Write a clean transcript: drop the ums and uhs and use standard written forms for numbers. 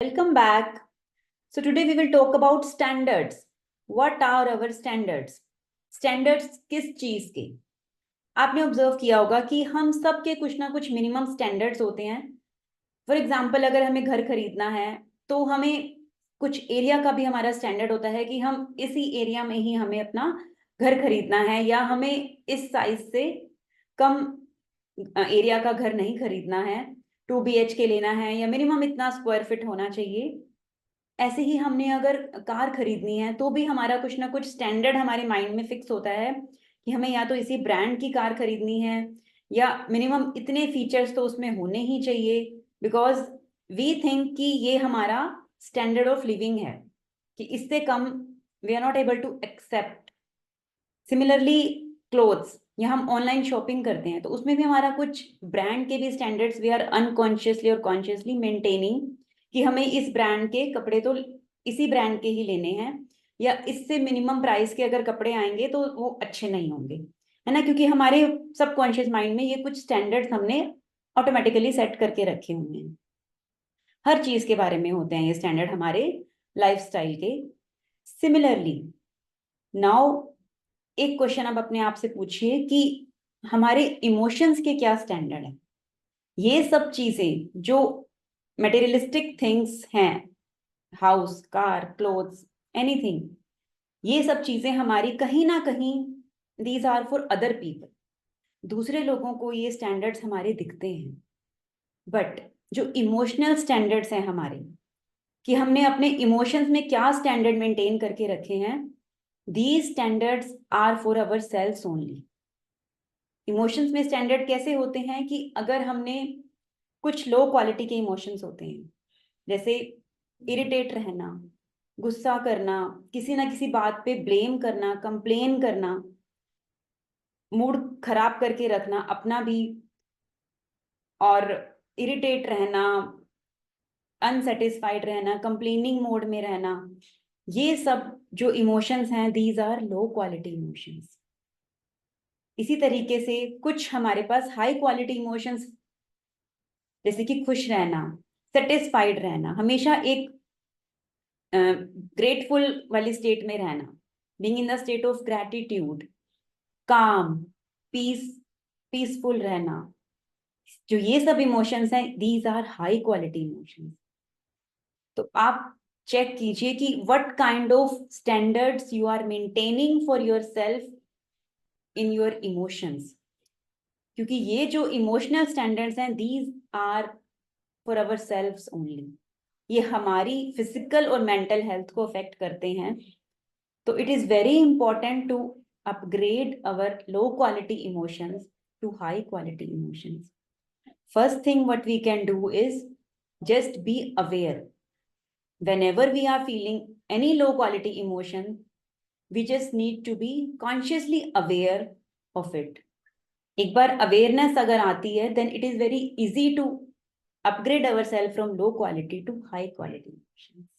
Welcome back. So today we will talk about standards. What are our standards? Standards किस चीज के? आपने observe किया होगा कि हम सब के कुछ ना कुछ मिनिमम स्टैंडर्ड्स होते हैं. फॉर एग्जाम्पल, अगर हमें घर खरीदना है तो हमें कुछ एरिया का भी हमारा स्टैंडर्ड होता है कि हम इसी एरिया में ही हमें अपना घर खरीदना है, या हमें इस साइज से कम एरिया का घर नहीं खरीदना है, 2 BHK लेना है, या मिनिमम इतना स्क्वायर फीट होना चाहिए. ऐसे ही हमने अगर कार खरीदनी है तो भी हमारा कुछ ना कुछ स्टैंडर्ड हमारे माइंड में फिक्स होता है कि हमें या तो इसी ब्रांड की कार खरीदनी है, या मिनिमम इतने फीचर्स तो उसमें होने ही चाहिए, बिकॉज वी थिंक कि ये हमारा स्टैंडर्ड ऑफ लिविंग है, कि इससे कम we are not able to accept. Similarly clothes, या हम ऑनलाइन शॉपिंग करते हैं तो उसमें भी हमारा कुछ ब्रांड के भी स्टैंडर्ड्स वी आर अनकॉन्शियसली और कॉन्शियसली मेंटेनिंग, कि हमें इस ब्रांड के कपड़े तो इसी ब्रांड के ही लेने हैं, या इससे मिनिमम प्राइस के अगर कपड़े आएंगे तो वो अच्छे नहीं होंगे, है ना. क्योंकि हमारे सबकॉन्शियस माइंड में ये कुछ स्टैंडर्ड्स हमने ऑटोमेटिकली सेट करके रखे हुए हैं. हर चीज के बारे में होते हैं ये स्टैंडर्ड हमारे लाइफस्टाइल के. सिमिलरली नाउ एक क्वेश्चन अब अपने आप से पूछिए कि हमारे इमोशंस के क्या स्टैंडर्ड है. ये सब चीजें जो मटेरियलिस्टिक थिंग्स हैं, हाउस, कार, क्लोथ्स, एनीथिंग, ये सब चीजें हमारी कहीं ना कहीं these are for other people. दूसरे लोगों को ये स्टैंडर्ड्स हमारे दिखते हैं, बट जो इमोशनल स्टैंडर्ड्स हैं हमारे, कि हमने अपने इमोशंस में क्या स्टैंडर्ड मेंटेन करके रखे हैं, these standards are for ourselves only. Emotions में स्टैंडर्ड कैसे होते हैं कि अगर हमने कुछ लो क्वालिटी के इमोशंस होते हैं, जैसे इरिटेट रहना, गुस्सा करना, किसी ना किसी बात पे ब्लेम करना, कंप्लेन करना, मूड खराब करके रखना अपना भी, और इरिटेट रहना, अनसेटिस्फाइड रहना, कंप्लेनिंग मोड में रहना, ये सब जो इमोशंस हैं these are low quality emotions. इसी तरीके से कुछ हमारे पास हाई क्वालिटी इमोशंस, जैसे कि खुश रहना, सेटिस्फाइड रहना, हमेशा एक ग्रेटफुल वाली स्टेट में रहना, being in the state of gratitude, calm, peaceful रहना, जो ये सब इमोशंस हैं these are high quality emotions. तो आप चेक कीजिए कि what kind of standards you are maintaining for yourself in your emotions, क्योंकि ये जो इमोशनल स्टैंडर्ड्स हैं these are for ourselves only. ये हमारी फिजिकल और मेंटल हेल्थ को अफेक्ट करते हैं. तो it is very important to upgrade our low quality emotions to high quality emotions. First thing what we can do is just be aware. Whenever we are feeling any low quality emotion, we just need to be consciously aware of it. एक बार awareness अगर आती है, then it is very easy to upgrade ourselves from low quality to high quality emotions.